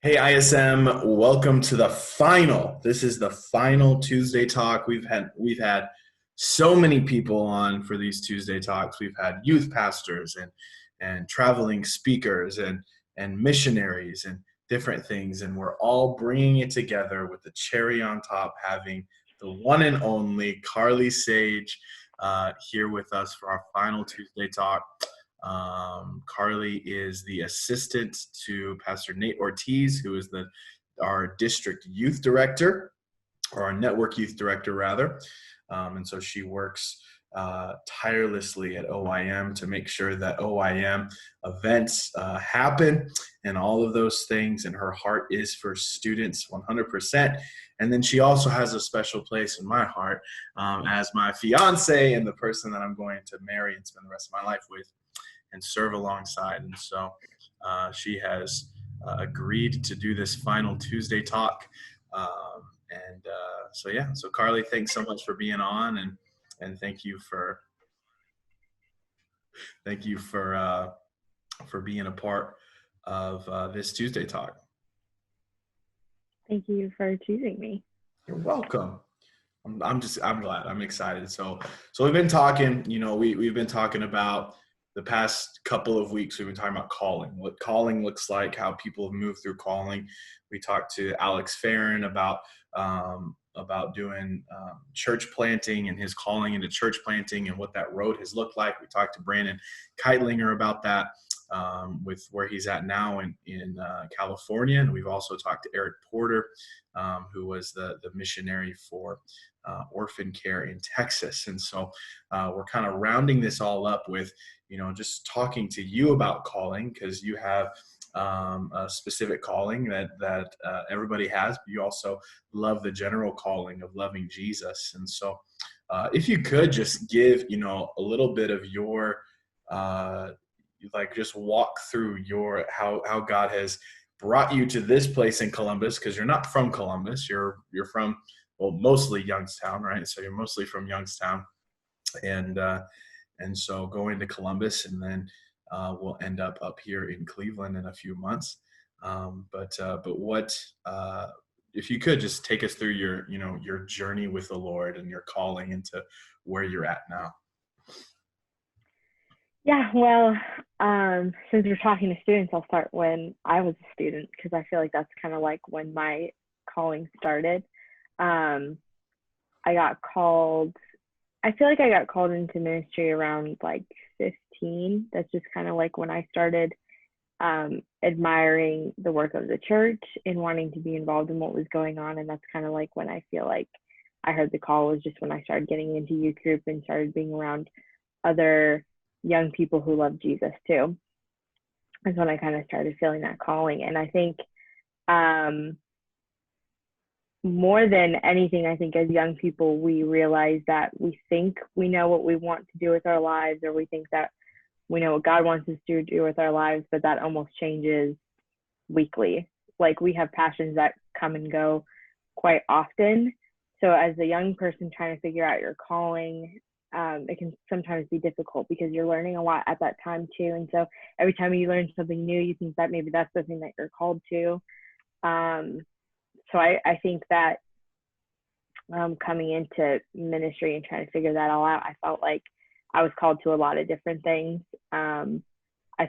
Hey ISM, welcome to the final. This is the final Tuesday talk. We've had so many people on for these Tuesday talks. We've had youth pastors and traveling speakers and missionaries and different things, and we're all bringing it together with the cherry on top, having the one and only Carly Sage here with us for our final Tuesday talk. Carly is the assistant to Pastor Nate Ortiz, who is our district youth director, or our network youth director, rather. And so she works tirelessly at OIM to make sure that OIM events happen and all of those things. And her heart is for students 100%. And then she also has a special place in my heart as my fiance and the person that I'm going to marry and spend the rest of my life with and serve alongside. And so she has agreed to do this final Tuesday talk. So Carly, thanks so much for being on, and thank you for being a part of this Tuesday talk. Thank you for choosing me. You're welcome. I'm glad. I'm excited. So we've been talking. We've been talking about the past couple of weeks. We've been talking about calling, what calling looks like, how people have moved through calling. We talked to Alex Farron about doing church planting and his calling into church planting and what that road has looked like. We talked to Brandon Keitlinger about that with where he's at now in California. And we've also talked to Eric Porter, who was the missionary for orphan care in Texas. And so we're kind of rounding this all up with, just talking to you about calling, because you have a specific calling that everybody has, but you also love the general calling of loving Jesus. And so if you could just give, a little bit of your, just walk through how God has brought you to this place in Columbus, because you're not from Columbus, you're from, well, mostly Youngstown, right? So you're mostly from Youngstown, and so going to Columbus, and then we'll end up here in Cleveland in a few months. But what if you could just take us through your journey with the Lord and your calling into where you're at now? Yeah, well, since we're talking to students, I'll start when I was a student, because I feel like that's kind of like when my calling started. Um, I got called, I feel like I got called into ministry around like 15. That's just kind of like when I started admiring the work of the church and wanting to be involved in what was going on. And that's kind of like when I feel like I heard the call, was just when I started getting into youth group and started being around other young people who love Jesus too. That's when I kind of started feeling that calling. And I think more than anything, I think as young people, we realize that we think we know what we want to do with our lives, or we think that we know what God wants us to do with our lives, but that almost changes weekly. Like, we have passions that come and go quite often. So as a young person trying to figure out your calling, it can sometimes be difficult because you're learning a lot at that time too. And so every time you learn something new, you think that maybe that's the thing that you're called to. So I think that coming into ministry and trying to figure that all out, I felt like I was called to a lot of different things. I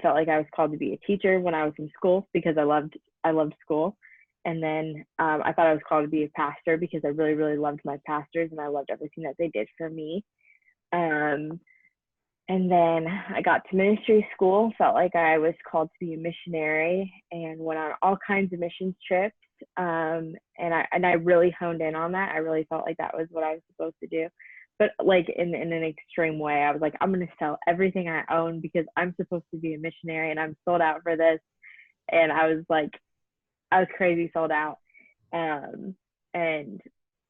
felt like I was called to be a teacher when I was in school, because I loved school. And then I thought I was called to be a pastor because I really, really loved my pastors and I loved everything that they did for me. And then I got to ministry school, felt like I was called to be a missionary, and went on all kinds of missions trips. And I really honed in on that. I really felt like that was what I was supposed to do. But like in an extreme way, I was like, I'm going to sell everything I own because I'm supposed to be a missionary and I'm sold out for this. And I was crazy sold out. And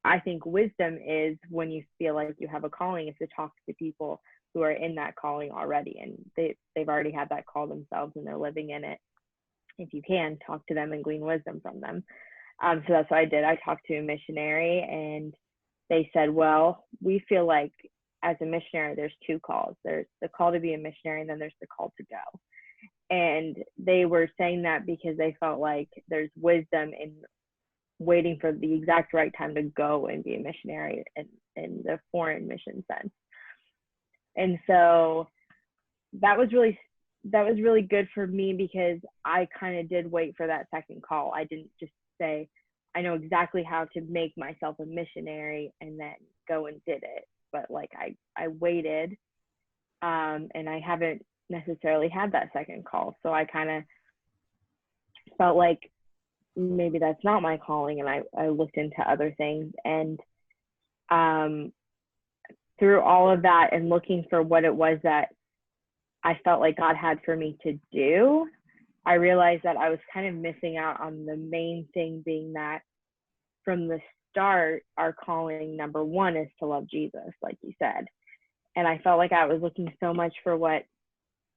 I think wisdom is, when you feel like you have a calling, is to talk to people who are in that calling already, and they've already had that call themselves and they're living in it. If you can, talk to them and glean wisdom from them. So that's what I did. I talked to a missionary, and they said, well, we feel like as a missionary, there's two calls. There's the call to be a missionary, and then there's the call to go. And they were saying that because they felt like there's wisdom in waiting for the exact right time to go and be a missionary in the foreign mission sense. And so that was really good for me, because I kind of did wait for that second call. I didn't just say, I know exactly how to make myself a missionary and then go and did it. But like I waited, and I haven't necessarily had that second call. So I kind of felt like maybe that's not my calling. And I looked into other things, and through all of that and looking for what it was that I felt like God had for me to do, I realized that I was kind of missing out on the main thing, being that from the start, our calling number one is to love Jesus, like you said. And I felt like I was looking so much for what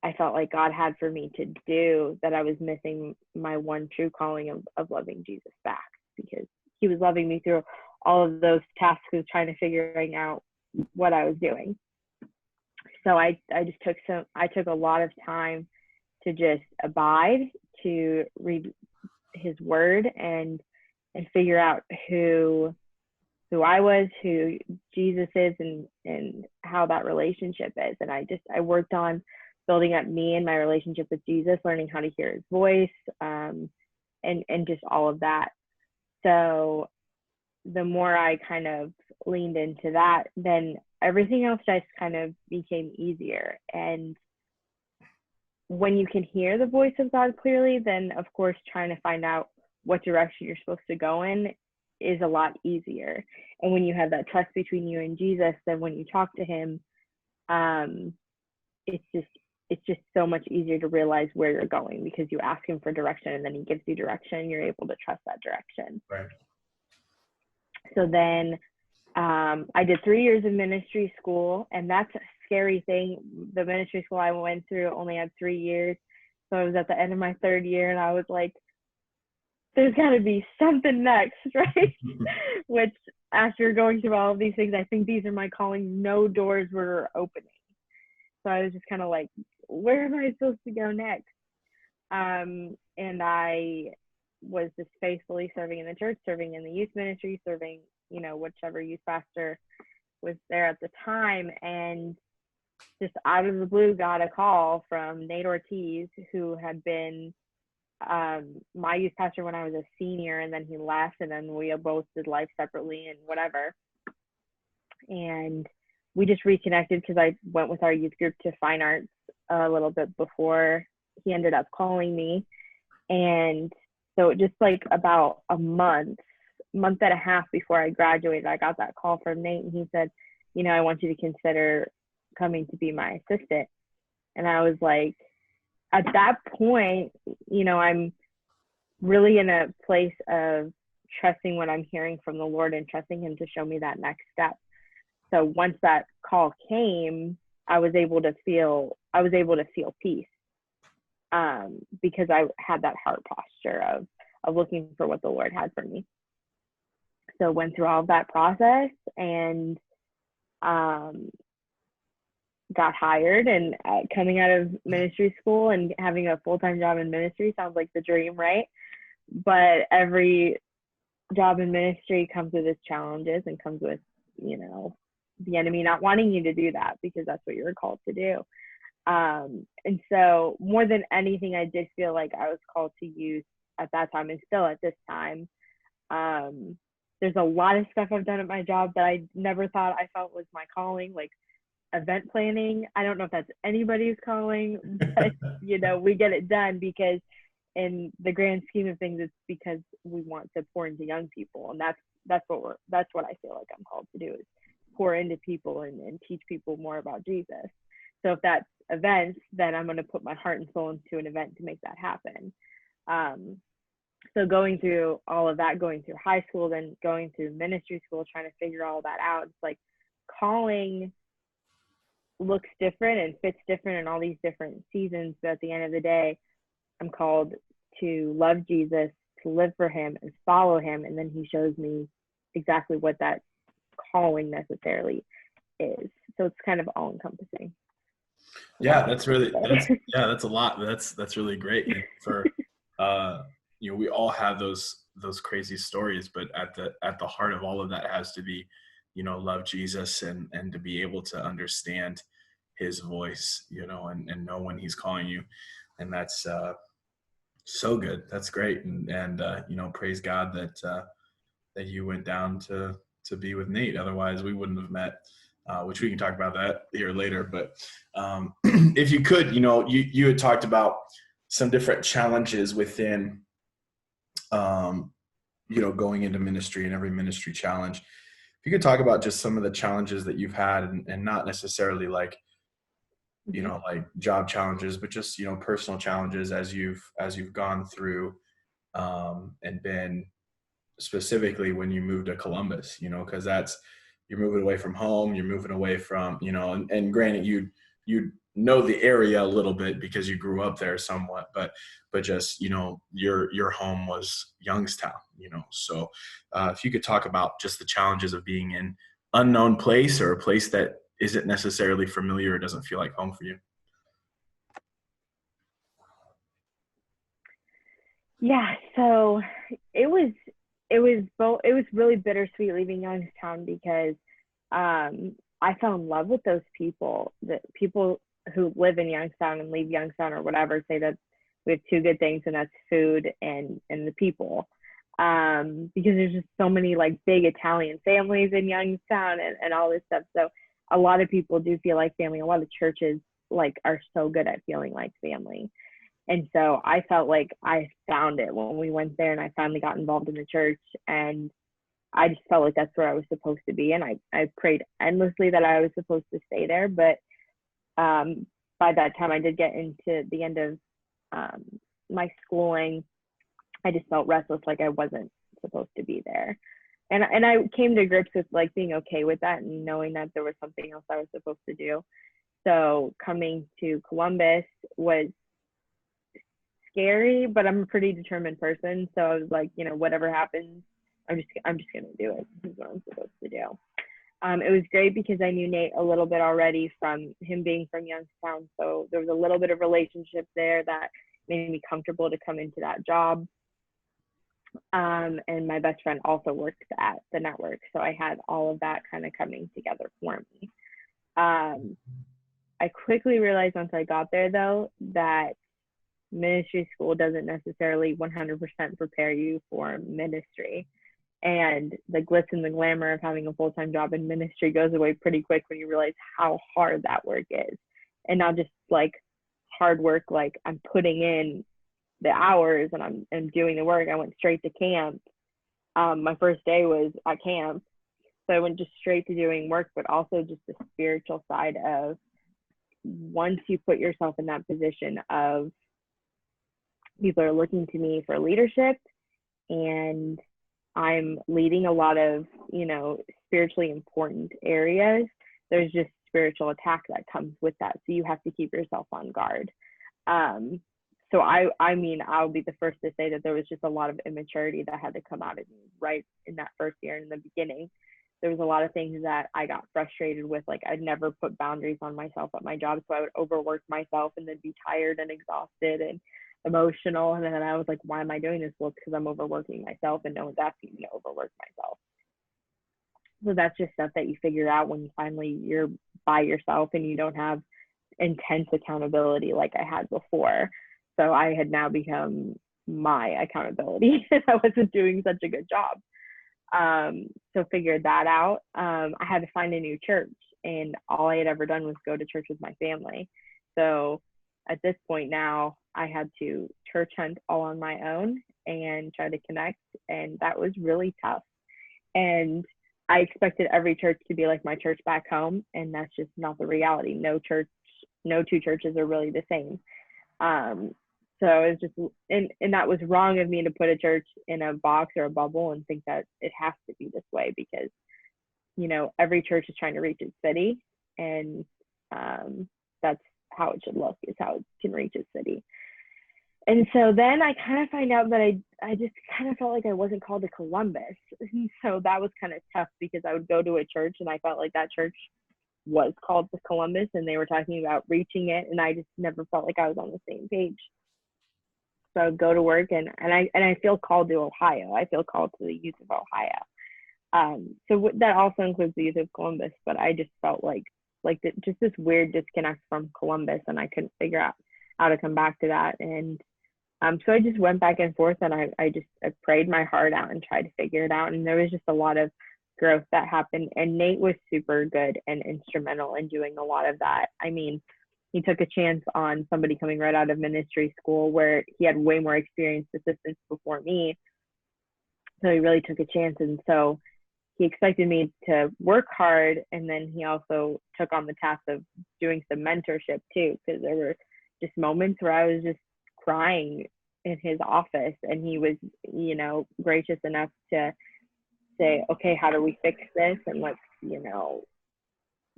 I felt like God had for me to do, that I was missing my one true calling of loving Jesus back, because he was loving me through all of those tasks of trying to figuring out what I was doing. So I took a lot of time to just abide, to read his word, and figure out who I was, who Jesus is, and how that relationship is. And I worked on building up me and my relationship with Jesus, learning how to hear his voice, and just all of that. So the more I kind of leaned into that, then everything else just kind of became easier. And when you can hear the voice of God clearly, then of course trying to find out what direction you're supposed to go in is a lot easier. And when you have that trust between you and Jesus, then when you talk to him, it's just so much easier to realize where you're going, because you ask him for direction and then he gives you direction, and you're able to trust that direction. Right. So then I did 3 years of ministry school, and that's a scary thing. The ministry school I went through only had 3 years. So I was at the end of my third year, and I was like, there's got to be something next, right? Which, after going through all of these things, I think these are my calling. No doors were opening. So I was just kind of like, where am I supposed to go next? And I was just faithfully serving in the church, serving in the youth ministry, serving, whichever youth pastor was there at the time. And just out of the blue got a call from Nate Ortiz, who had been my youth pastor when I was a senior, and then he left, and then we both did life separately and whatever. And we just reconnected because I went with our youth group to fine arts a little bit before he ended up calling me. And so just like about a month and a half before I graduated, I got that call from Nate, and he said, I want you to consider coming to be my assistant. And I was like, at that point, I'm really in a place of trusting what I'm hearing from the Lord and trusting him to show me that next step. So once that call came, I was able to feel peace, because I had that heart posture of looking for what the Lord had for me. So went through all of that process, and got hired, and coming out of ministry school and having a full-time job in ministry sounds like the dream, right? But every job in ministry comes with its challenges, and comes with, the enemy not wanting you to do that, because that's what you're called to do. And so more than anything, I did feel like I was called to youth at that time, and still at this time. There's a lot of stuff I've done at my job that I never thought I felt was my calling, like event planning. I don't know if that's anybody's calling, but we get it done because in the grand scheme of things, it's because we want to pour into young people. And that's what I feel like I'm called to do, is pour into people and teach people more about Jesus. So if that's events, then I'm going to put my heart and soul into an event to make that happen. So going through all of that, going through high school, then going through ministry school, trying to figure all that out, it's like calling looks different and fits different in all these different seasons. But at the end of the day, I'm called to love Jesus, to live for him and follow him. And then he shows me exactly what that calling necessarily is. So it's kind of all encompassing. Yeah, So that's a lot. That's really great. And for uh we all have those crazy stories, but at the heart of all of that has to be, love Jesus and to be able to understand his voice, and know when he's calling you. And that's so good. That's great. And praise God that you went down to be with Nate. Otherwise, we wouldn't have met. Which we can talk about that here later. But if you could, you had talked about some different challenges within, going into ministry and every ministry challenge. If you could talk about just some of the challenges that you've had, and not necessarily like, like job challenges, but just, personal challenges as you've gone through, and been specifically when you moved to Columbus, because you're moving away from home, you're moving away from, and granted you know the area a little bit because you grew up there somewhat, but just, your home was Youngstown, so if you could talk about just the challenges of being in unknown place, or a place that isn't necessarily familiar or doesn't feel like home for you. yeah, so it was it was really bittersweet leaving Youngstown because I fell in love with those people. The people who live in Youngstown and leave Youngstown or whatever say that we have two good things, and that's food and the people. Because there's just so many like big Italian families in Youngstown and all this stuff. So a lot of people do feel like family. A lot of churches like are so good at feeling like family. And so I felt like I found it when we went there, and I finally got involved in the church, and I just felt like that's where I was supposed to be. And I prayed endlessly that I was supposed to stay there. But by that time I did get into the end of um, my schooling, I just felt restless, like I wasn't supposed to be there. And I came to grips with like being okay with that and knowing that there was something else I was supposed to do. So coming to Columbus was scary, but I'm a pretty determined person. So I was like, whatever happens, I'm just gonna do it. This is what I'm supposed to do. It was great because I knew Nate a little bit already from him being from Youngstown. So there was a little bit of relationship there that made me comfortable to come into that job. And my best friend also worked at the network. So I had all of that kind of coming together for me. I quickly realized once I got there, though, that ministry school doesn't necessarily 100% prepare you for ministry. And the glitz and the glamour of having a full-time job in ministry goes away pretty quick when you realize how hard that work is. And not just like hard work, like I'm putting in the hours and I'm doing the work. I went straight to camp. My first day was at camp. So I went just straight to doing work, but also just the spiritual side of once you put yourself in that position of people are looking to me for leadership, and I'm leading a lot of, spiritually important areas, there's just spiritual attack that comes with that. So you have to keep yourself on guard. So I mean, I'll be the first to say that there was just a lot of immaturity that had to come out of me right in that first year. In the beginning, there was a lot of things that I got frustrated with. Like I'd never put boundaries on myself at my job. So I would overwork myself and then be tired and exhausted and emotional. And then I was like, why am I doing this? Well, it's because I'm overworking myself and no one's asking me to overwork myself. So that's just stuff that you figure out when finally you're by yourself and you don't have intense accountability like I had before. So I had now become my accountability and I wasn't doing such a good job. So figured that out. I had to find a new church, and all I had ever done was go to church with my family. So at this point now, I had to church hunt all on my own and try to connect, and that was really tough. And I expected every church to be like my church back home, and that's just not the reality. No two churches are really the same. So it was just, and that was wrong of me to put a church in a box or a bubble and think that it has to be this way, because, every church is trying to reach its city, and that's how it should look, is how it can reach its city. And so then I kind of find out that I just kind of felt like I wasn't called to Columbus. And so that was kind of tough, because I would go to a church and I felt like that church was called to Columbus, and they were talking about reaching it, and I just never felt like I was on the same page. So I would go to work, and I feel called to Ohio. I feel called to the youth of Ohio. So that also includes the youth of Columbus, but I just felt like just this weird disconnect from Columbus, and I couldn't figure out how to come back to that. And so I just went back and forth, and I prayed my heart out and tried to figure it out. And there was just a lot of growth that happened. And Nate was super good and instrumental in doing a lot of that. I mean, he took a chance on somebody coming right out of ministry school where he had way more experienced assistants before me. So he really took a chance. And so he expected me to work hard. And then he also took on the task of doing some mentorship too, because there were just moments where I was just crying in his office, and he was, gracious enough to say, okay, how do we fix this? And let's,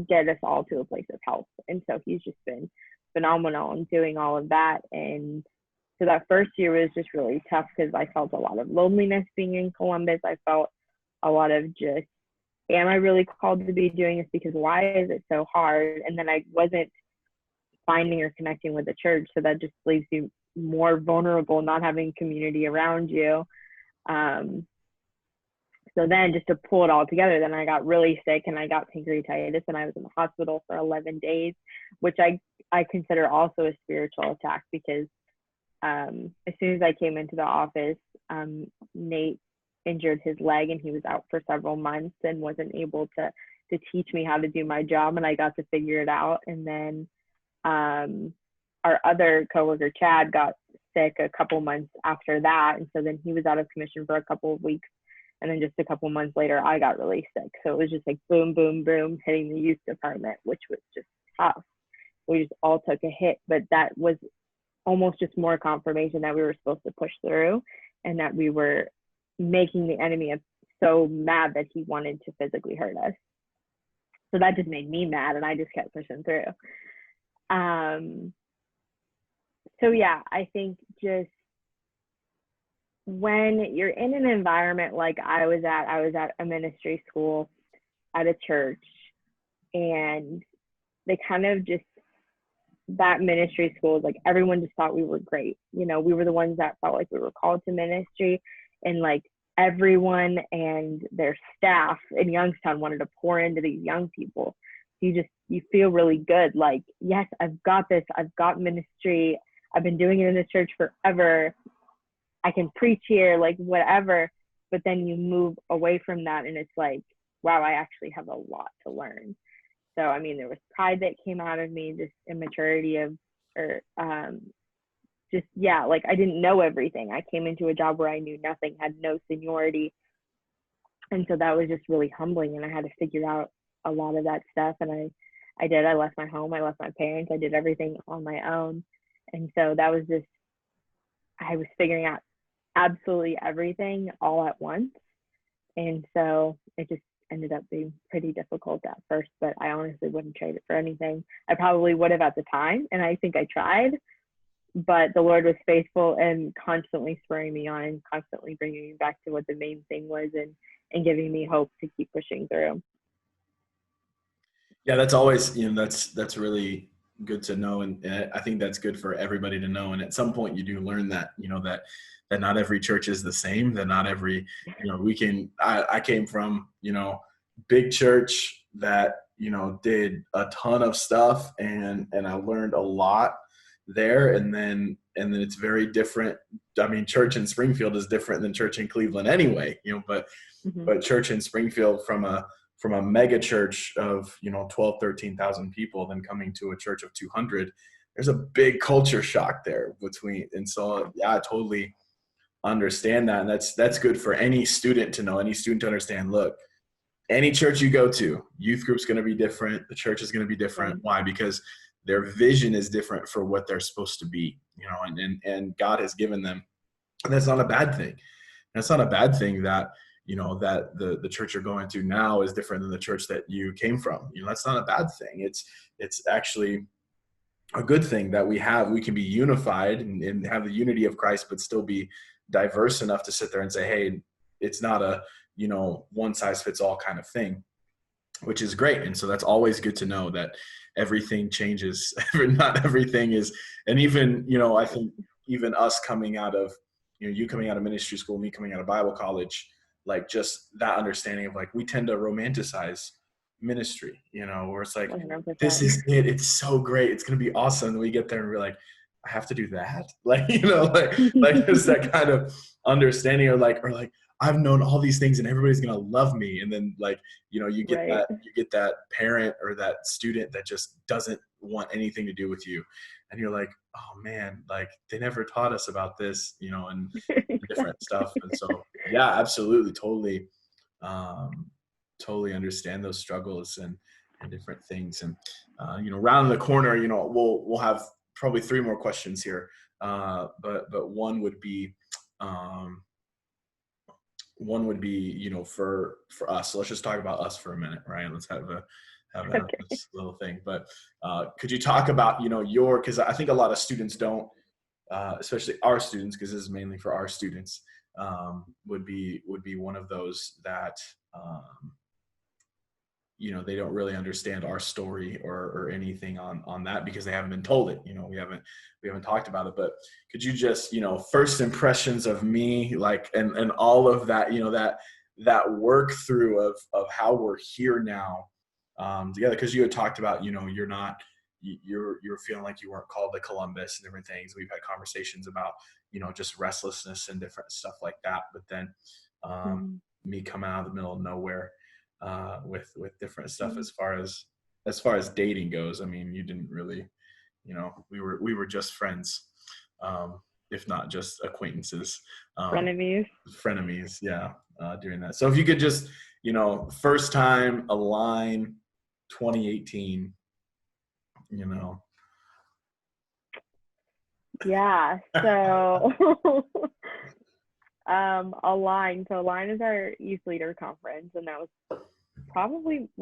get us all to a place of health. And so he's just been phenomenal in doing all of that. And so that first year was just really tough because I felt a lot of loneliness being in Columbus. I felt a lot of just, am I really called to be doing this? Because why is it so hard? And then I wasn't finding or connecting with the church. So that just leaves you more vulnerable, not having community around you. So then just to pull it all together, then I got really sick and I got pancreatitis, and I was in the hospital for 11 days, which I consider also a spiritual attack, because as soon as I came into the office, Nate injured his leg and he was out for several months and wasn't able to teach me how to do my job, and I got to figure it out. And then our other coworker, Chad, got sick a couple months after that, and so then he was out of commission for a couple of weeks. And then just a couple months later, I got really sick. So it was just like boom, boom, boom, hitting the youth department, which was just tough. We just all took a hit, but that was almost just more confirmation that we were supposed to push through, and that we were making the enemy so mad that he wanted to physically hurt us. So that just made me mad, and I just kept pushing through. So yeah, I think just when you're in an environment like I was at a ministry school at a church, and they kind of just, that ministry school is like, everyone just thought we were great. We were the ones that felt like we were called to ministry, and like everyone and their staff in Youngstown wanted to pour into these young people. You feel really good. Like, yes, I've got this. I've got ministry. I've been doing it in the church forever. I can preach here, like whatever. But then you move away from that, and it's like, wow, I actually have a lot to learn. So, I mean, there was pride that came out of me, just immaturity like I didn't know everything. I came into a job where I knew nothing, had no seniority. And so that was just really humbling, and I had to figure out a lot of that stuff. And I did. I left my home. I left my parents. I did everything on my own. And so that was just, I was figuring out absolutely everything all at once. And so it just ended up being pretty difficult at first, but I honestly wouldn't trade it for anything. I probably would have at the time, and I think I tried, but the Lord was faithful and constantly spurring me on and constantly bringing me back to what the main thing was, and giving me hope to keep pushing through. Yeah, that's always, that's really good to know. And I think that's good for everybody to know. And at some point you do learn that, that not every church is the same, that not every, I came from, big church that, did a ton of stuff, and I learned a lot there. And then it's very different. I mean, church in Springfield is different than church in Cleveland anyway, but church in Springfield from a mega church of 12, 13,000 people, then coming to a church of 200, there's a big culture shock there between. And so yeah, I totally understand that. And that's good for any student to know, any student to understand. Look, any church you go to, youth group's going to be different. The church is going to be different. Why? Because their vision is different for what they're supposed to be, and God has given them. And that's not a bad thing. That's not a bad thing that, that the church you're going to now is different than the church that you came from. That's not a bad thing. It's actually a good thing that we can be unified and have the unity of Christ, but still be diverse enough to sit there and say, hey, it's not a, one size fits all kind of thing. which is great. And so that's always good to know that everything changes. Not everything is, and even, I think even us coming out of, you coming out of ministry school, me coming out of Bible college, like just that understanding of like, we tend to romanticize ministry, where it's like, 100%. this is it. It's so great. It's going to be awesome. And we get there and we're like, I have to do that. Like, like there's that kind of understanding, or like, I've known all these things and everybody's going to love me. And then like, you get Right. you get that parent or that student that just doesn't want anything to do with you. And you're like, oh man, like they never taught us about this, and different stuff. And so, yeah, absolutely. Totally understand those struggles and different things. And, round the corner, we'll have probably 3 more questions here. But one would be, for us. So let's just talk about us for a minute, right? Let's have Okay. this little thing. But could you talk about, because I think a lot of students don't, especially our students, because this is mainly for our students, would be one of those that, they don't really understand our story or anything on that, because they haven't been told it. We haven't talked about it. But could you just, first impressions of me, like, and all of that, that work through of how we're here now, together, because you had talked about, you're feeling like you weren't called to Columbus and different things. We've had conversations about, just restlessness and different stuff like that. But then me coming out of the middle of nowhere, with different stuff as far as dating goes. I mean, you didn't really, we were just friends, if not just acquaintances, frenemies, yeah, during that. So if you could just, first time Align 2018, Yeah. So Align. So Align is our youth leader conference, and that was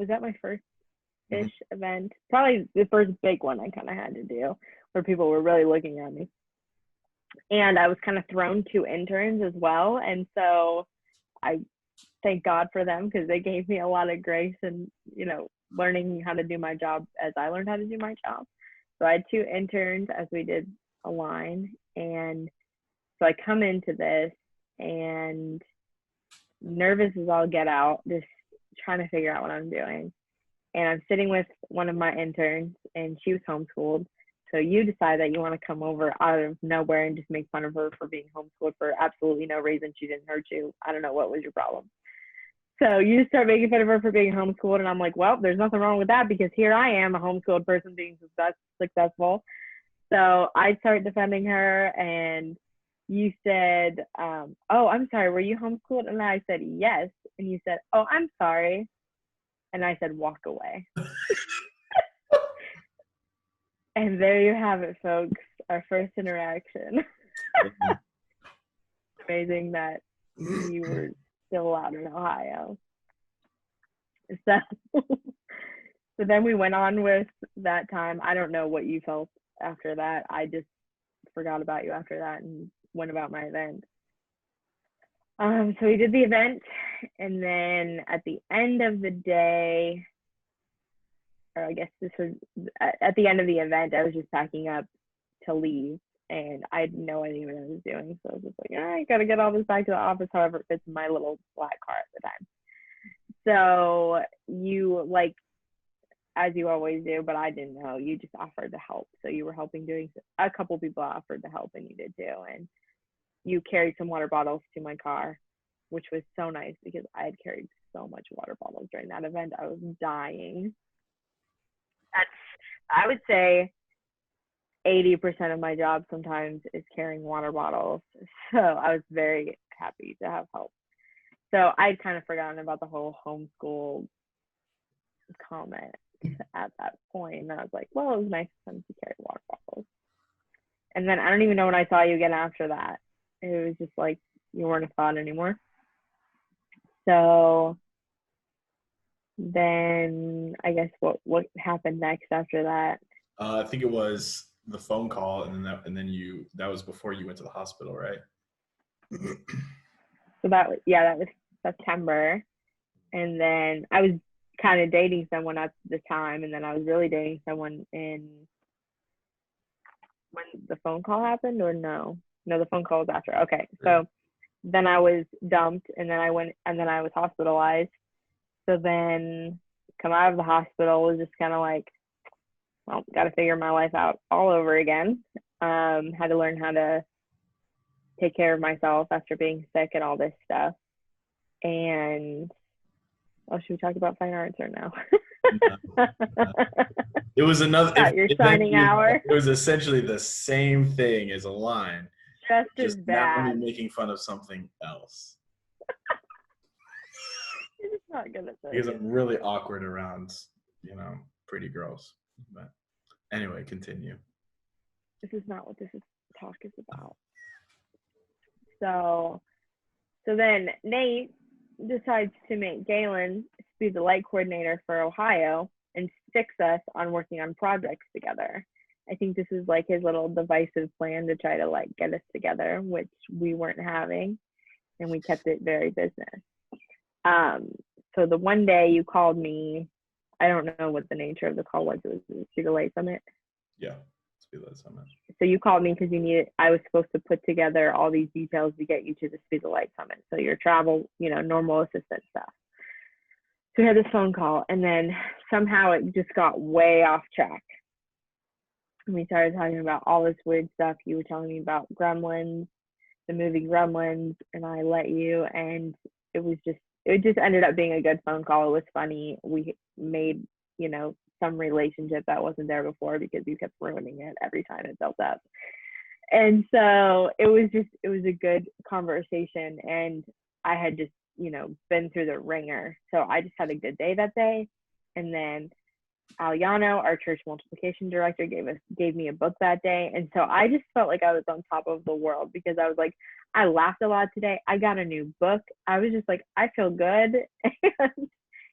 that my first-ish event? Probably the first big one I kind of had to do, where people were really looking at me. And I was kind of thrown 2 interns as well, and so I thank God for them, because they gave me a lot of grace and, learning how to do my job as I learned how to do my job. So I had 2 interns as we did Align, and so I come into this and nervous as all get out, just trying to figure out what I'm doing. And I'm sitting with one of my interns, and she was homeschooled. So you decide that you want to come over out of nowhere and just make fun of her for being homeschooled for absolutely no reason. She didn't hurt you. I don't know, what was your problem? So you just start making fun of her for being homeschooled, and I'm like, well, there's nothing wrong with that, because here I am, a homeschooled person being successful. So I start defending her, and you said, oh, I'm sorry, were you homeschooled? And I said, yes. And you said, oh, I'm sorry. And I said, walk away. And there you have it, folks, our first interaction. Amazing that you were still out in Ohio. So, so then we went on with that time. I don't know what you felt after that. I just forgot about you after that and went about my event. So we did the event, and then at the end of the day, or I guess this was at the end of the event, I was just packing up to leave, and I had no idea what I was doing. So I was just like, I gotta get all this back to the office, however it fits in my little black car at the time. So you, like, as you always do, but I didn't know, you just offered to help. So you were helping, doing a couple people offered to help, and you did too. And you carried some water bottles to my car, which was so nice, because I had carried so much water bottles during that event. I was dying. I would say 80% of my job sometimes is carrying water bottles. So I was very happy to have help. So I'd kind of forgotten about the whole homeschool comment at that point. And I was like, well, it was nice of them to carry water bottles. And then I don't even know when I saw you again after that. It was just like you weren't a thought anymore. So then I guess what happened next after that? I think it was the phone call, and then that was before you went to the hospital, right? So that was September, and then I was kind of dating someone at the time, and then I was really dating someone in when the phone call happened, or no? No, the phone call was after. Okay, so then I was dumped, and then I went, and then I was hospitalized. So then come out of the hospital was just kind of like, well, got to figure my life out all over again. Had to learn how to take care of myself after being sick and all this stuff. And should we talk about fine arts or no? It was another. Your signing hour. It was essentially the same thing as a line, Just as now me bad. making fun of something else. You're just not good at this. Because I'm really awkward around, pretty girls. But anyway, continue. This is not what this talk is about. So then Nate decides to make Galen be the light coordinator for Ohio and fix us on working on projects together. I think this is like his little divisive plan to try to like get us together, which we weren't having, and we kept it very business. So the one day you called me, I don't know what the nature of the call was. It was the Speed the Light Summit. Yeah, Speed the Light Summit. So you called me because I was supposed to put together all these details to get you to the Speed the Light Summit. So your travel, normal assistant stuff. So we had this phone call, and then somehow it just got way off track. And we started talking about all this weird stuff. You were telling me about Gremlins, the movie Gremlins, and I let you, and it just ended up being a good phone call. It was funny. We made, some relationship that wasn't there before because you kept ruining it every time it built up. And so it was a good conversation, and I had just, been through the ringer. So I just had a good day that day. And then Aliano, our church multiplication director, gave me a book that day. And so I just felt like I was on top of the world because I was like, I laughed a lot today. I got a new book. I was just like, I feel good. And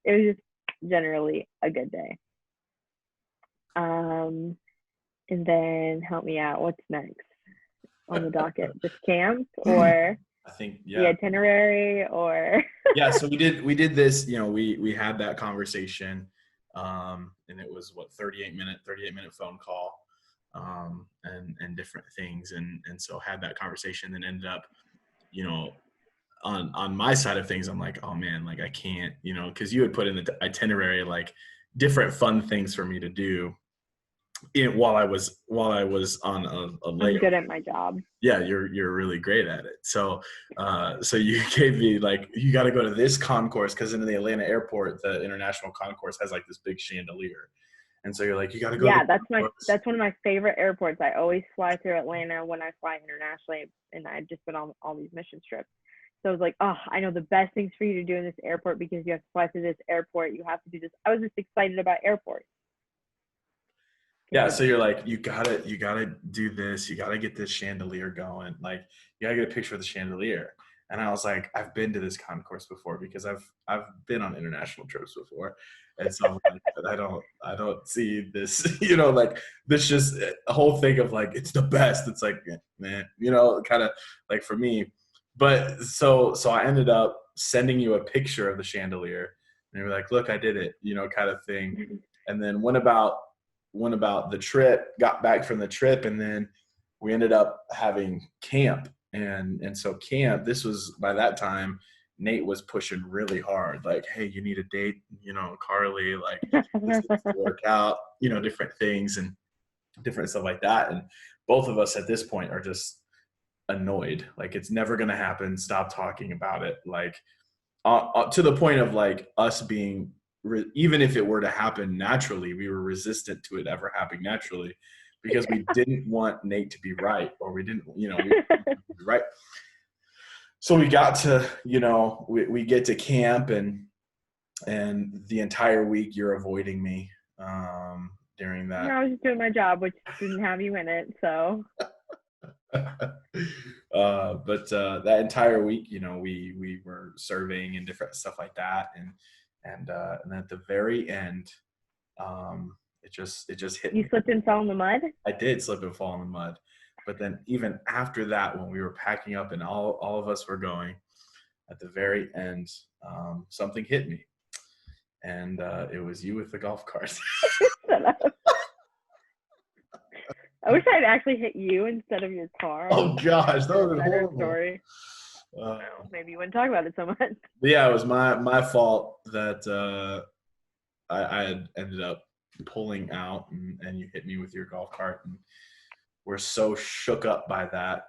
it was just generally a good day. And then help me out. What's next on the docket? Just camp, or I think the itinerary, or yeah. So we did this. We had that conversation. And it was 38 minute phone call, and different things. And so had that conversation, and ended up, on my side of things, I'm like, oh man, like I can't, cause you had put in the itinerary, like different fun things for me to do while I was on a layover. I'm good at my job. Yeah, you're really great at it. So you gave me like, you got to go to this concourse because in the Atlanta airport, the international concourse has like this big chandelier, and so you're like, you got to go. Yeah, that's one of my favorite airports. I always fly through Atlanta when I fly internationally, and I've just been on all these mission trips. So I was like, oh, I know the best things for you to do in this airport because you have to fly through this airport. You have to do this. I was just excited about airports. Yeah, so you're like, you gotta do this. You gotta get this chandelier going. Like, you gotta get a picture of the chandelier. And I was like, I've been to this concourse before because I've been on international trips before, and so I'm like, I don't see this. Like this just a whole thing of like it's the best. It's like, man, kind of like for me. But so I ended up sending you a picture of the chandelier, and you were like, look, I did it, kind of thing. And then went about the trip, got back from the trip, and then we ended up having camp. And so camp, this was, by that time, Nate was pushing really hard. Like, hey, you need a date, Carly, like this needs to work out, different things and different stuff like that. And both of us at this point are just annoyed. Like, it's never going to happen. Stop talking about it. Like, to the point of like us being, even if it were to happen naturally, we were resistant to it ever happening naturally because we didn't want Nate to be right, or we didn't, we didn't want him to be right. So we got to, we get to camp, and the entire week you're avoiding me during that. No, I was just doing my job, which didn't have you in it. So. But that entire week, we were surveying and different stuff like that, and then at the very end, it just hit. You slipped and fell in the mud? I did slip and fall in the mud, but then even after that, when we were packing up and all of us were going, at the very end, something hit me, and it was you with the golf cart. I wish I'd actually hit you instead of your car. Oh gosh, that would have been Better horrible. story. Maybe you wouldn't talk about it so much. But yeah, it was my fault that I had ended up pulling out, and you hit me with your golf cart, and we're so shook up by that.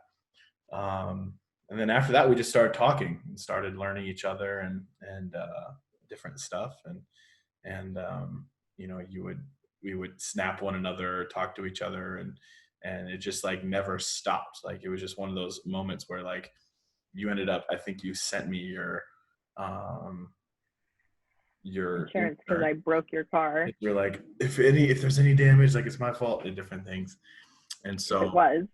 And then after that, we just started talking and started learning each other and different stuff, and you know, we would snap one another, talk to each other, and it just like never stopped. Like it was just one of those moments where like you ended up, I think you sent me your insurance because I broke your car. You're like, if there's any damage, like it's my fault, and different things. And so it was.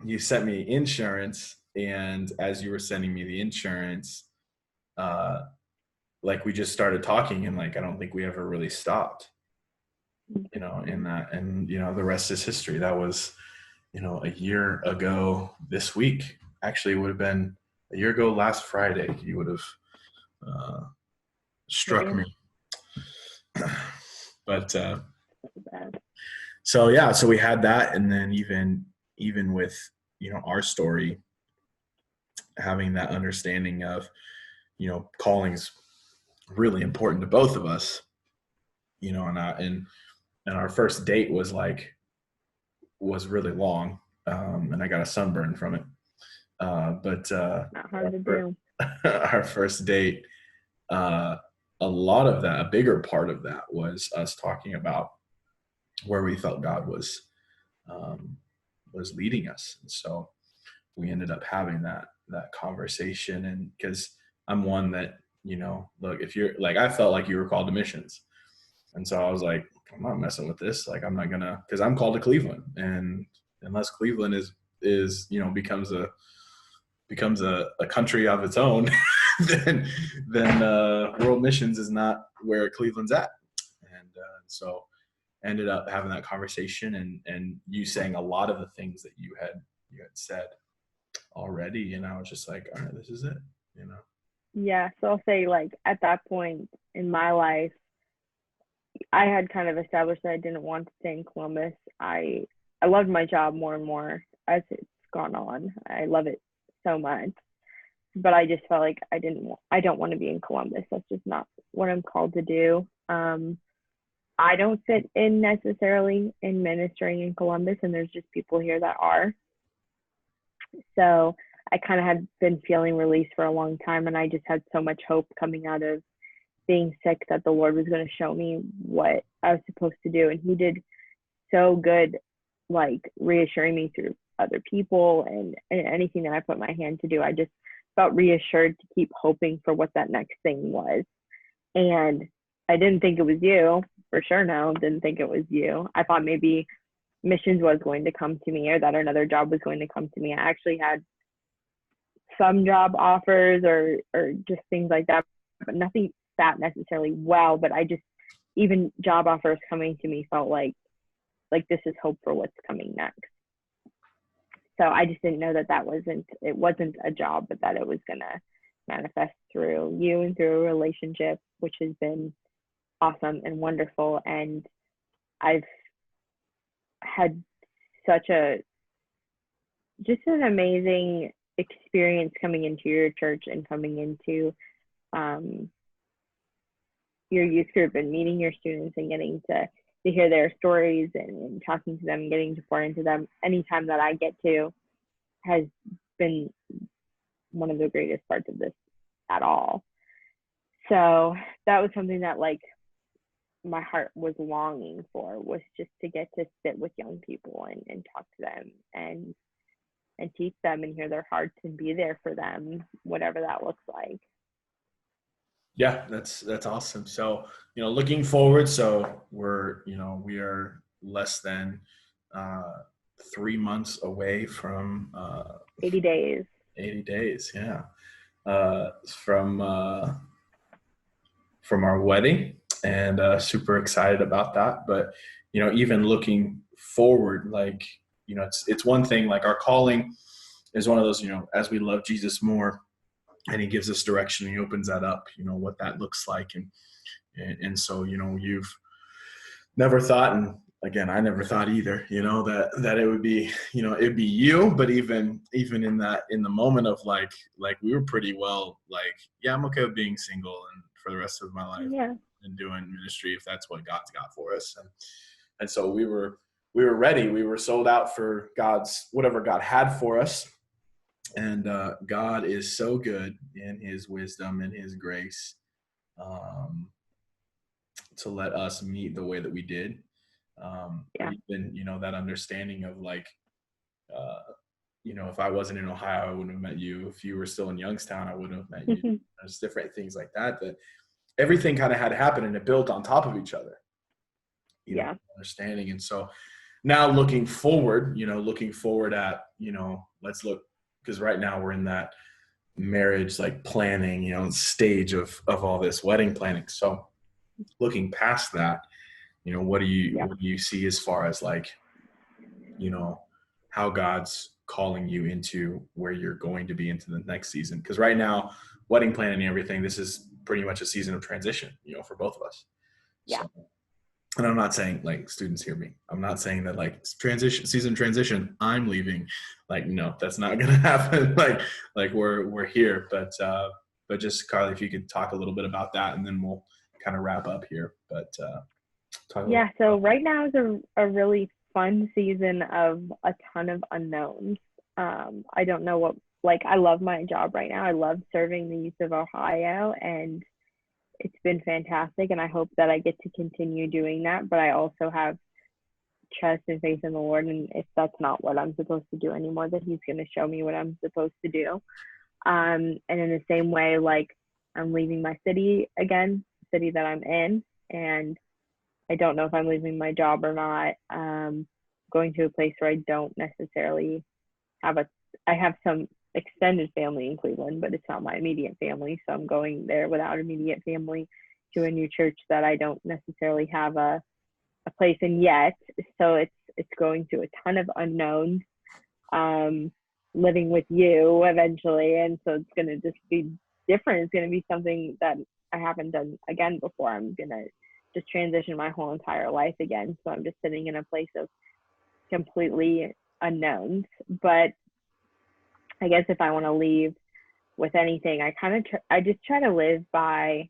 You sent me insurance, and as you were sending me the insurance, like we just started talking, and like I don't think we ever really stopped, you know, in that. And you know, the rest is history. That was, you know, a year ago this week. Actually, it would have been a year ago last Friday. You would have struck me. But so yeah, so we had that, and then even with, you know, our story, having that understanding of, you know, calling's really important to both of us, you know, and our first date was really long, and I got a sunburn from it, but not hard to do. Our first date, a lot of that, a bigger part of that, was us talking about where we felt God was leading us. And so we ended up having that conversation. And because I'm one that, you know, look, if you're like, I felt like you were called to missions. And so I was like, I'm not messing with this. Like, I'm not gonna, because I'm called to Cleveland. And unless Cleveland is, you know, becomes a country of its own, then world missions is not where Cleveland's at. And so ended up having that conversation, and you saying a lot of the things that you had said already, and I was just like, all right, this is it, you know. Yeah, so I'll say, like, at that point in my life, I had kind of established that I didn't want to stay in Columbus. I loved my job more and more as it's gone on. I love it so much, but I just felt like I don't want to be in Columbus. That's just not what I'm called to do. I don't fit in necessarily in ministering in Columbus, and there's just people here that are. So I kind of had been feeling released for a long time, and I just had so much hope coming out of being sick that the Lord was going to show me what I was supposed to do. And he did so good, like reassuring me through other people and anything that I put my hand to do. I just felt reassured to keep hoping for what that next thing was. And I didn't think it was you, for sure. No, didn't think it was you. I thought maybe missions was going to come to me, or that another job was going to come to me. I actually had some job offers or just things like that, but nothing that necessarily well. But I just, even job offers coming to me felt like this is hope for what's coming next. So I just didn't know that it wasn't a job, but that it was going to manifest through you and through a relationship, which has been awesome and wonderful. And I've had such an amazing experience coming into your church and coming into your youth group and meeting your students and getting to hear their stories and talking to them and getting to pour into them anytime that I get to has been one of the greatest parts of this at all. So that was something that, like, my heart was longing for, was just to get to sit with young people and talk to them and teach them and hear their hearts and be there for them, whatever that looks like. Yeah, that's awesome. So, you know, looking forward, so we are less than 3 months away from 80 days. 80 days, yeah. From our wedding, and super excited about that. But, you know, even looking forward, like, you know, it's one thing, like our calling is one of those, you know, as we love Jesus more, and he gives us direction. He opens that up, what that looks like. And so, you've never thought, and again, I never thought either, that it would be, it'd be you, but even in the moment of like we were pretty well, like, yeah, I'm okay with being single and for the rest of my life Yeah. and doing ministry if that's what God's got for us. And so we were ready. We were sold out for whatever God had for us. And God is so good in his wisdom and his grace to let us meet the way that we did. But even, that understanding of like, if I wasn't in Ohio, I wouldn't have met you. If you were still in Youngstown, I wouldn't have met you. There's different things like that everything kind of had to happen, and it built on top of each other. Understanding. And so now looking forward at, let's look, because right now we're in that marriage, like planning, stage of all this wedding planning. So looking past that, what do you see as far as like, how God's calling you into where you're going to be into the next season? Because right now, wedding planning and everything, this is pretty much a season of transition, for both of us. Yeah. So, and I'm not saying, like, students hear me, I'm not saying that like season transition, I'm leaving. Like, no, that's not going to happen. like we're here, but just Carly, if you could talk a little bit about that, and then we'll kind of wrap up here. But so right now is a really fun season of a ton of unknowns. I don't know what, like, I love my job right now. I love serving the youth of Ohio, and it's been fantastic, and I hope that I get to continue doing that. But I also have trust and faith in the Lord, and if that's not what I'm supposed to do anymore, that he's going to show me what I'm supposed to do. And in the same way, like, I'm leaving my city again, the city that I'm in, and I don't know if I'm leaving my job or not. Going to a place where I don't necessarily I have some extended family in Cleveland, but it's not my immediate family. So I'm going there without immediate family to a new church that I don't necessarily have a place in yet. So it's going through a ton of unknowns, living with you eventually. And so it's going to just be different. It's going to be something that I haven't done again before. I'm going to just transition my whole entire life again. So I'm just sitting in a place of completely unknowns. But I guess if I want to leave with anything, I just try to live by,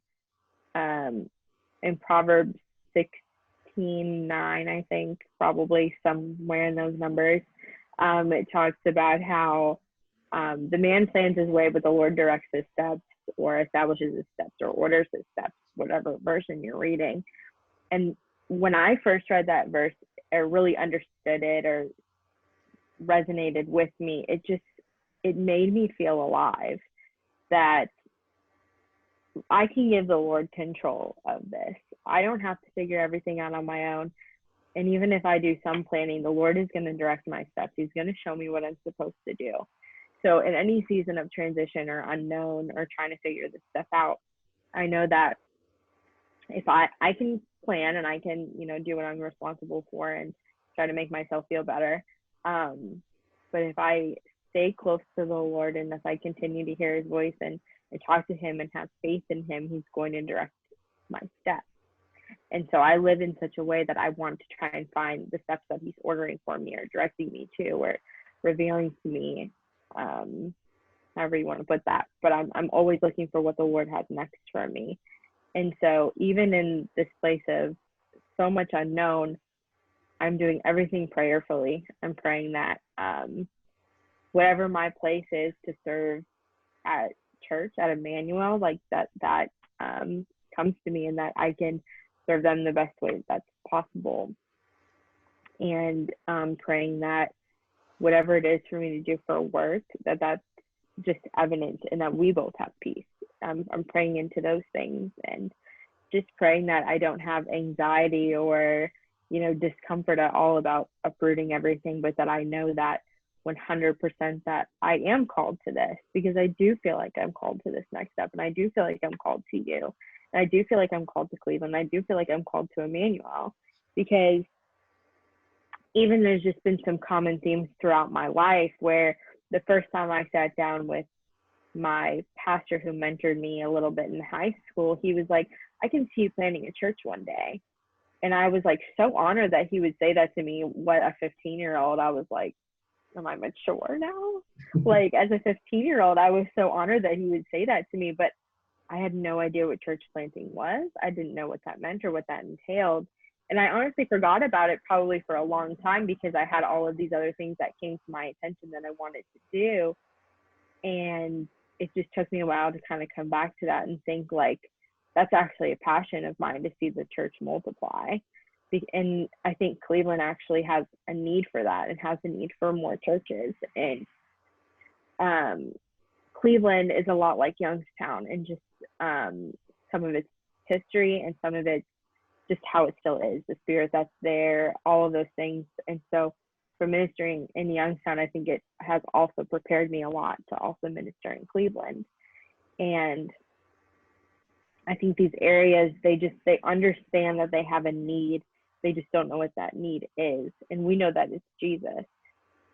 in Proverbs 16:9, I think, probably somewhere in those numbers. It talks about how the man plans his way, but the Lord directs his steps, or establishes his steps, or orders his steps, whatever version you're reading. And when I first read that verse, or really understood it or resonated with me, it made me feel alive, that I can give the Lord control of this. I don't have to figure everything out on my own. And even if I do some planning, the Lord is going to direct my steps. He's going to show me what I'm supposed to do. So in any season of transition or unknown or trying to figure this stuff out, I know that if I can plan and I can, do what I'm responsible for and try to make myself feel better. But if I stay close to the Lord, and if I continue to hear his voice and talk to him and have faith in him, he's going to direct my steps. And so I live in such a way that I want to try and find the steps that he's ordering for me, or directing me to, or revealing to me, however you want to put that. But I'm always looking for what the Lord has next for me. And so even in this place of so much unknown, I'm doing everything prayerfully. I'm praying that whatever my place is to serve at church, at Emmanuel, like that comes to me, and that I can serve them the best way that's possible. And praying that whatever it is for me to do for work, that's just evident, and that we both have peace. I'm praying into those things, and just praying that I don't have anxiety or, discomfort at all about uprooting everything, but that I know that 100% that I am called to this, because I do feel like I'm called to this next step, and I do feel like I'm called to you, and I do feel like I'm called to Cleveland, I do feel like I'm called to Emmanuel, because even there's just been some common themes throughout my life where the first time I sat down with my pastor who mentored me a little bit in high school, he was like, I can see you planning a church one day. And I was like so honored that he would say that to me. What, a 15-year-old, I was like, am I mature now? Like, as a 15-year-old, I was so honored that he would say that to me, but I had no idea what church planting was. I didn't know what that meant or what that entailed. And I honestly forgot about it probably for a long time because I had all of these other things that came to my attention that I wanted to do. And it just took me a while to kind of come back to that and think, like, that's actually a passion of mine, to see the church multiply. And I think Cleveland actually has a need for that and has a need for more churches. And Cleveland is a lot like Youngstown, and just some of its history and some of its just how it still is, the spirit that's there, all of those things. And so for ministering in Youngstown, I think it has also prepared me a lot to also minister in Cleveland. And I think these areas, they understand that they have a need. They just don't know what that need is. And we know that it's Jesus.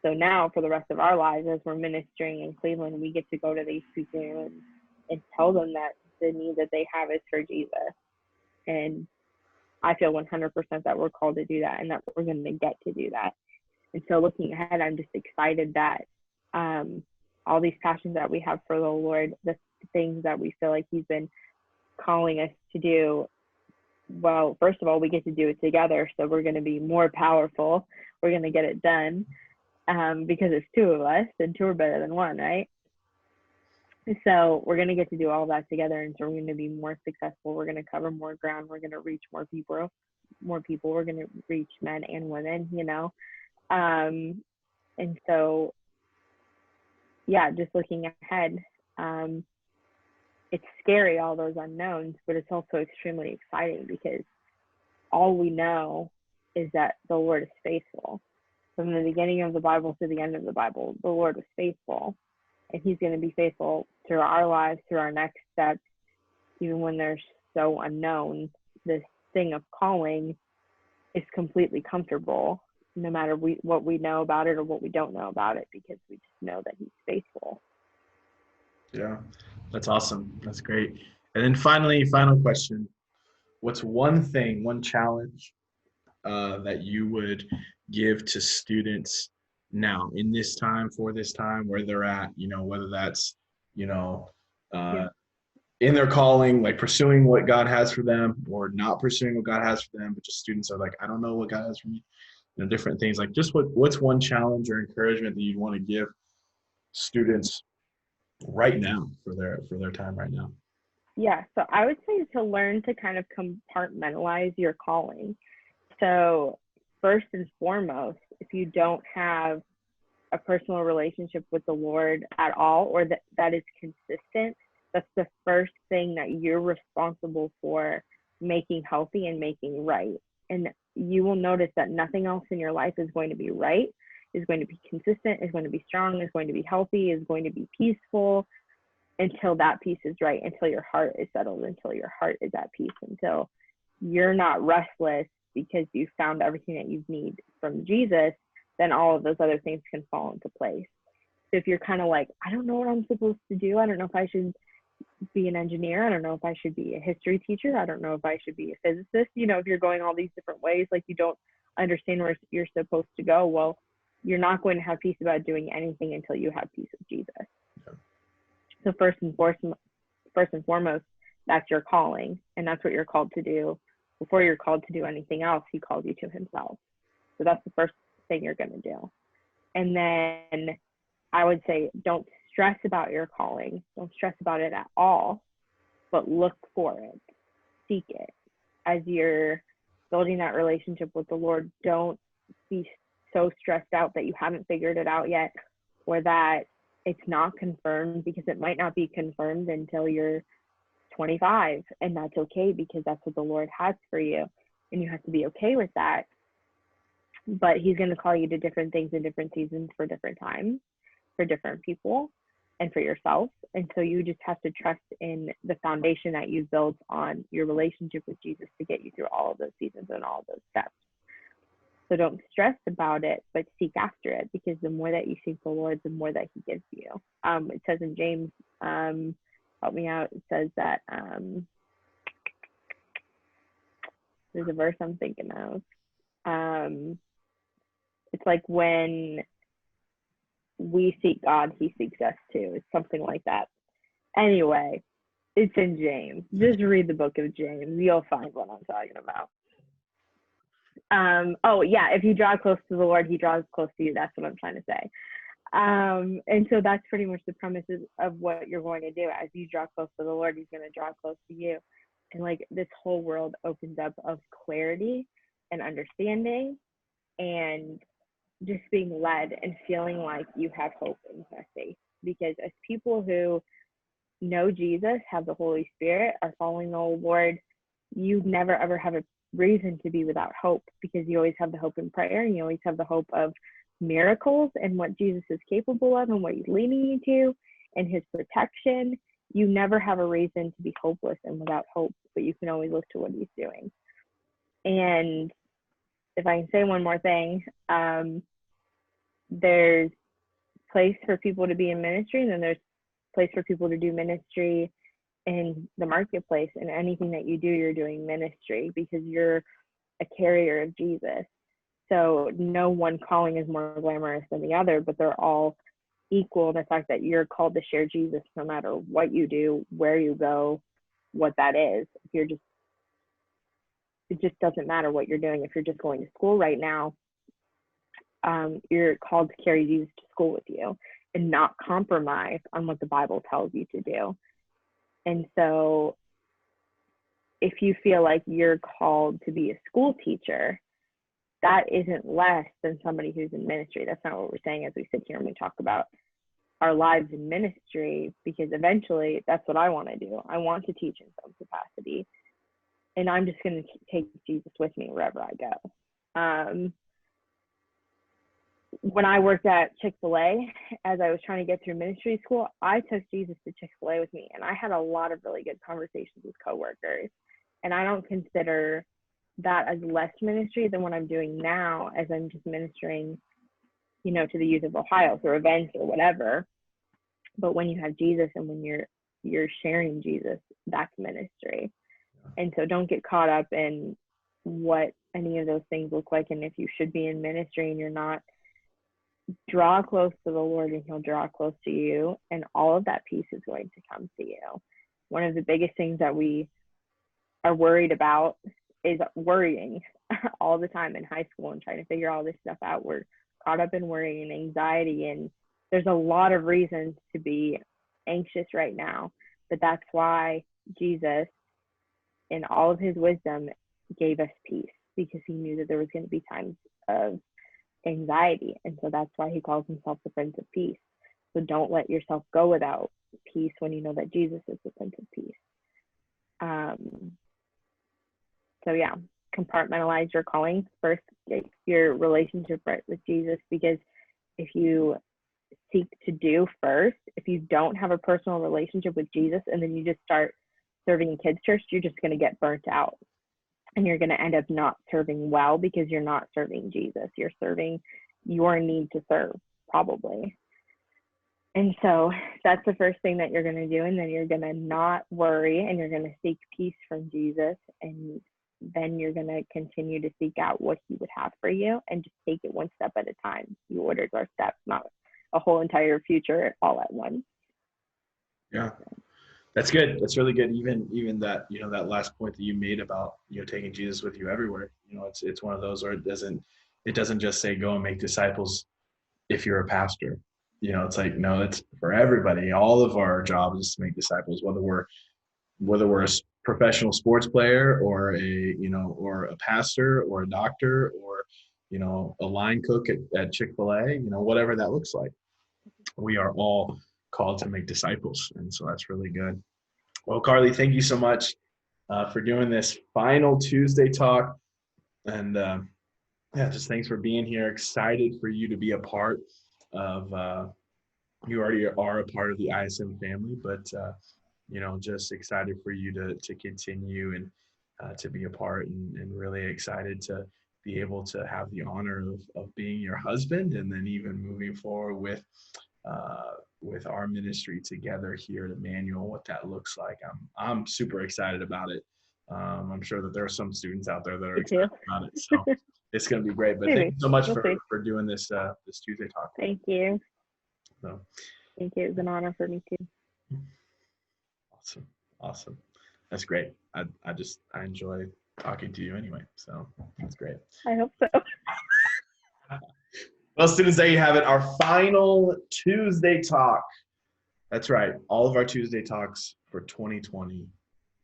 So now for the rest of our lives, as we're ministering in Cleveland, we get to go to these people and tell them that the need that they have is for Jesus. And I feel 100% that we're called to do that, and that we're going to get to do that. And so looking ahead, I'm just excited that all these passions that we have for the Lord, the things that we feel like he's been calling us to do, well, first of all, we get to do it together. So we're going to be more powerful. We're going to get it done because it's two of us, and two are better than one, right? So we're going to get to do all that together. And so we're going to be more successful. We're going to cover more ground. We're going to reach more people. We're going to reach men and women, you know? And so, yeah, just looking ahead, it's scary, all those unknowns, but it's also extremely exciting because all we know is that the Lord is faithful. From the beginning of the Bible to the end of the Bible, the Lord was faithful. And he's going to be faithful through our lives, through our next steps, even when they're so unknown. This thing of calling is completely comfortable, no matter what we know about it or what we don't know about it, because we just know that he's faithful. Yeah, that's awesome. That's great. And then finally, final question. What's one thing, one challenge that you would give to students now in this time, for this time, where they're at, you know, whether that's, you know, in their calling, like pursuing what God has for them, or not pursuing what God has for them, but just students are like, I don't know what God has for me, you know, different things. Like, just what's one challenge or encouragement that you'd want to give students right now for their time right now? Yeah, so I would say to learn to kind of compartmentalize your calling. So first and foremost, if you don't have a personal relationship with the Lord at all, or that is consistent, that's the first thing that you're responsible for making healthy and making right. And you will notice that nothing else in your life is going to be right, is going to be consistent, is going to be strong, is going to be healthy, is going to be peaceful, until that piece is right, until your heart is settled, until your heart is at peace, until you're not restless because you found everything that you need from Jesus, then all of those other things can fall into place. So if you're kind of like, I don't know what I'm supposed to do. I don't know if I should be an engineer. I don't know if I should be a history teacher. I don't know if I should be a physicist. You know, if you're going all these different ways, like you don't understand where you're supposed to go, well, you're not going to have peace about doing anything until you have peace with Jesus. So first and foremost, that's your calling, and that's what you're called to do. Before you're called to do anything else, he calls you to himself. So that's the first thing you're going to do. And then I would say, don't stress about your calling. Don't stress about it at all, but look for it. Seek it. As you're building that relationship with the Lord, don't be so stressed out that you haven't figured it out yet, or that it's not confirmed, because it might not be confirmed until you're 25, and that's okay, because that's what the Lord has for you, and you have to be okay with that. But he's going to call you to different things in different seasons for different times, for different people, and for yourself. And so you just have to trust in the foundation that you built on your relationship with Jesus to get you through all of those seasons and all of those steps. So don't stress about it, but seek after it, because the more that you seek the Lord, the more that he gives you. It says in James, help me out, it says that there's a verse I'm thinking of. It's like when we seek God, he seeks us too. It's something like that. Anyway, it's in James. Just read the book of James. You'll find what I'm talking about. Oh yeah, if you draw close to the Lord, he draws close to you. That's what I'm trying to say. And so that's pretty much the premises of what you're going to do. As you draw close to the Lord, he's going to draw close to you. And like this whole world opens up of clarity and understanding and just being led and feeling like you have hope in your faith. Because as people who know Jesus, have the Holy Spirit, are following the Lord, you never ever have a reason to be without hope, because you always have the hope in prayer, and you always have the hope of miracles and what Jesus is capable of and what he's leading you to and his protection. You never have a reason to be hopeless and without hope, but you can always look to what he's doing. And if I can say one more thing, there's place for people to be in ministry, and then there's place for people to do ministry in the marketplace. And anything that you do, you're doing ministry, because you're a carrier of Jesus. So no one calling is more glamorous than the other, but they're all equal in the fact that you're called to share Jesus no matter what you do, where you go, what that is. If you're just, it just doesn't matter what you're doing. If you're just going to school right now, you're called to carry Jesus to school with you and not compromise on what the Bible tells you to do. And so if you feel like you're called to be a school teacher, that isn't less than somebody who's in ministry. That's not what we're saying as we sit here and we talk about our lives in ministry, because eventually that's what I want to do. I want to teach in some capacity, and I'm just going to take Jesus with me wherever I go. When I worked at Chick-fil-A, as I was trying to get through ministry school, I took Jesus to Chick-fil-A with me, and I had a lot of really good conversations with coworkers. And I don't consider that as less ministry than what I'm doing now, as I'm just ministering, you know, to the youth of Ohio through events or whatever. But when you have Jesus and when you're sharing Jesus, that's ministry. And so don't get caught up in what any of those things look like, and if you should be in ministry and you're not. Draw close to the Lord and he'll draw close to you, and all of that peace is going to come to you. One of the biggest things that we are worried about is worrying all the time in high school and trying to figure all this stuff out. We're caught up in worry and anxiety, and there's a lot of reasons to be anxious right now, but that's why Jesus, in all of his wisdom, gave us peace, because he knew that there was going to be times of anxiety, and so that's why he calls himself the Prince of Peace. So don't let yourself go without peace when you know that Jesus is the Prince of Peace. So yeah, compartmentalize your calling. First, get your relationship right with Jesus, because if you seek to do first, if you don't have a personal relationship with Jesus and then you just start serving in kids' church, you're just going to get burnt out. And you're going to end up not serving well, because you're not serving Jesus. You're serving your need to serve, probably. And so that's the first thing that you're going to do. And then you're going to not worry, and you're going to seek peace from Jesus. And then you're going to continue to seek out what he would have for you, and just take it one step at a time. He orders our steps, not a whole entire future all at once. Yeah. That's good. That's really good. Even that, you know, that last point that you made about, you know, taking Jesus with you everywhere. You know, it's one of those where it doesn't just say go and make disciples if you're a pastor. You know, it's like, no, it's for everybody. All of our jobs is to make disciples, whether we're a professional sports player or or a pastor or a doctor or, you know, a line cook at Chick-fil-A, you know, whatever that looks like. We are all called to make disciples. And so that's really good. Well, Carly, thank you so much for doing this final Tuesday talk. And just thanks for being here. Excited for you to be a part of, you already are a part of the ISM family, but, just excited for you to continue and to be a part, and really excited to be able to have the honor of being your husband, and then even moving forward with our ministry together here at Emmanuel, what that looks like. I'm super excited about it. I'm sure that there are some students out there that are Me too. excited about it. So it's going to be great. But thank Maybe. you so much We'll see. for doing this this Tuesday talk. Thank you. So Thank you. It was an honor for me too. awesome, awesome. That's great. I enjoy talking to you anyway. So that's great. I hope so. Well, students, there you have it. Our final Tuesday talk. That's right. All of our Tuesday talks for 2020,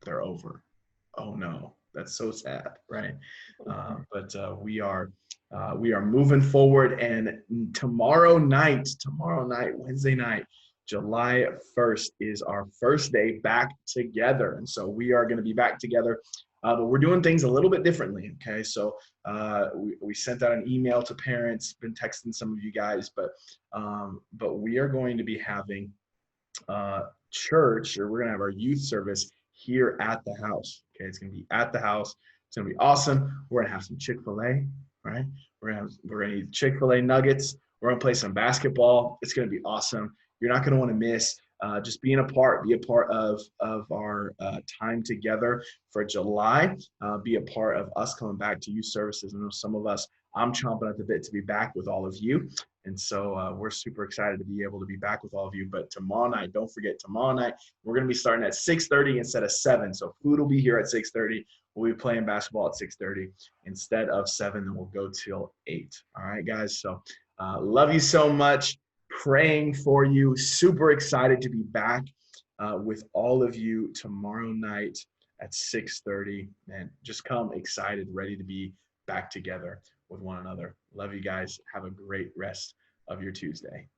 they're over. Oh no, that's so sad, right? But we are moving forward, and tomorrow night, Wednesday night, July 1st is our first day back together, and so we are going to be back together. But we're doing things a little bit differently. Okay, so we sent out an email to parents, been texting some of you guys, but we are going to be having church, or we're gonna have our youth service here at the house. Okay, it's gonna be at the house. It's gonna be awesome. We're gonna have some Chick-fil-A, right? We're gonna eat Chick-fil-A nuggets. We're gonna play some basketball. It's gonna be awesome. You're not gonna want to miss just be a part of our time together for July. Be a part of us coming back to youth services. I know some of us, I'm chomping at the bit to be back with all of you. And so we're super excited to be able to be back with all of you. But tomorrow night, don't forget, tomorrow night, we're going to be starting at 6:30 instead of 7. So food will be here at 6:30. We'll be playing basketball at 6:30 instead of 7. Then we'll go till 8. All right, guys. So love you so much. Praying for you. Super excited to be back with all of you tomorrow night at 6:30. And just come excited, ready to be back together with one another. Love you guys. Have a great rest of your Tuesday.